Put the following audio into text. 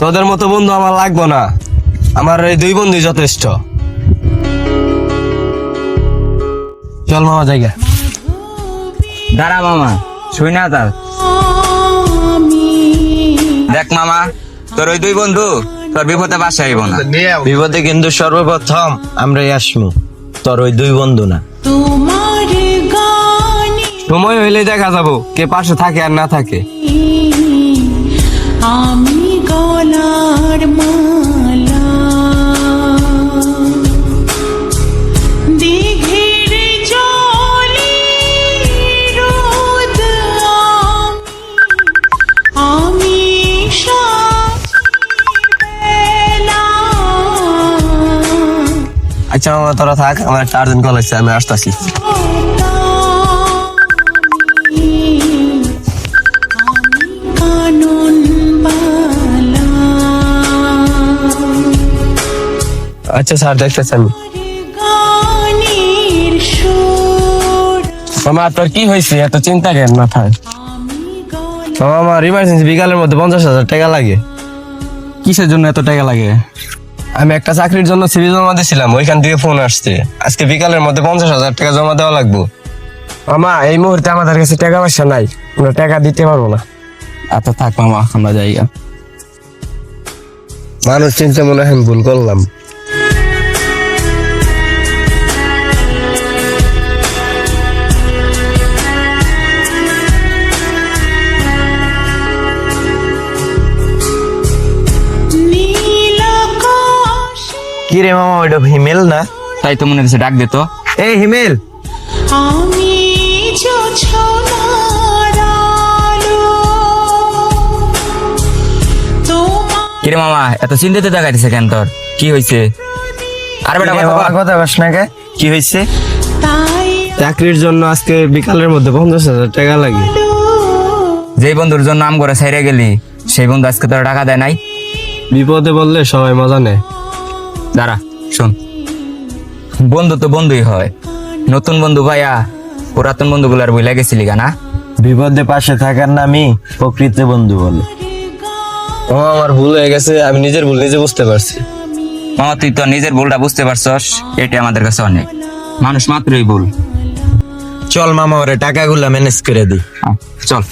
তোদের মতো বন্ধু আমার লাগবে না, আমার এই দুই বন্ধুই যথেষ্ট। চল মামা জায়গা। দাঁড়া মামা, শুই না তার। দেখ মামা, তোর ওই দুই বন্ধু তোর বিপদে বাসা আইব না। বিপদে কিন্তু সর্বপ্রথম আমরাই আসবো, তোর ওই দুই বন্ধু না। সময় হইলে দেখা যাবো কে পাশে থাকে আর না থাকে। আমি গলার মালা দিঘির জলে রোদ আমি আচ্ছা মামা তোরা থাক, আমার একটা আর্জেন্ট কল আসছে, আমি আসতেছি। আচ্ছা স্যার, দেখতেছি আমি। মামা তোর কি হয়েছে, এত চিন্তা কেন মাথায়? মামা আমার ইমার্জেন্সি বিকালের মধ্যে 50,000 টাকা লাগে। কিসের জন্য এত টাকা লাগে? আমি একটা চাকরির জন্য সিভি জমা দিয়েছিলাম, ওইখান থেকে ফোন আসছে আজকে বিকালের মধ্যে 50,000 টাকা জমা দেওয়া লাগবে। মামা এই মুহূর্তে আমাদের কাছে টাকা পয়সা নাই, আমরা টাকা দিতে পারবো না। আচ্ছা থাক মামা, আমরা যাই। মানুষ চিন্তা মনে হয় আমি ভুল করলাম। কি রে মামা, ওইটা হিমেল না? তাই তো মনে হচ্ছে, ডাক দে তো। এই হিমেল। আমি কিরে মামা, এত চিন্তিত দেখাইতেছে কেন? তোর কি হয়েছে? আর বেটা কথা বাস না কে? কি হয়েছে? চাকরির জন্য আজকে বিকালের মধ্যে 50,000 টাকা লাগে। যেই বন্ধুর জন্য নাম করে ছাইরা গেলি, সেই বন্ধু আজকে তোর টাকা দেয় নাই। বিপদে বললে সবাই মজা নেয়। দাঁড়া শোন, বন্ধু তো বন্ধুই হয়, নতুন বন্ধু ভাইয়া পুরাতন বন্ধুগুলো আর বইলা গেছিলি গানা। বিপদে পাশে থাকার নামই প্রকৃত বন্ধু বলে। ও আমার ভুল হয়ে গেছে, আমি নিজের ভুল নিজে বুঝতে পারছি। মামা তুই তো নিজের ভুলটা বুঝতে পারছস, এটা আমাদের কাছে অনেক। মানুষ মাত্রই ভুল। চল মামা, ওরে টাকাগুলা ম্যানেজ করে দিই। চল।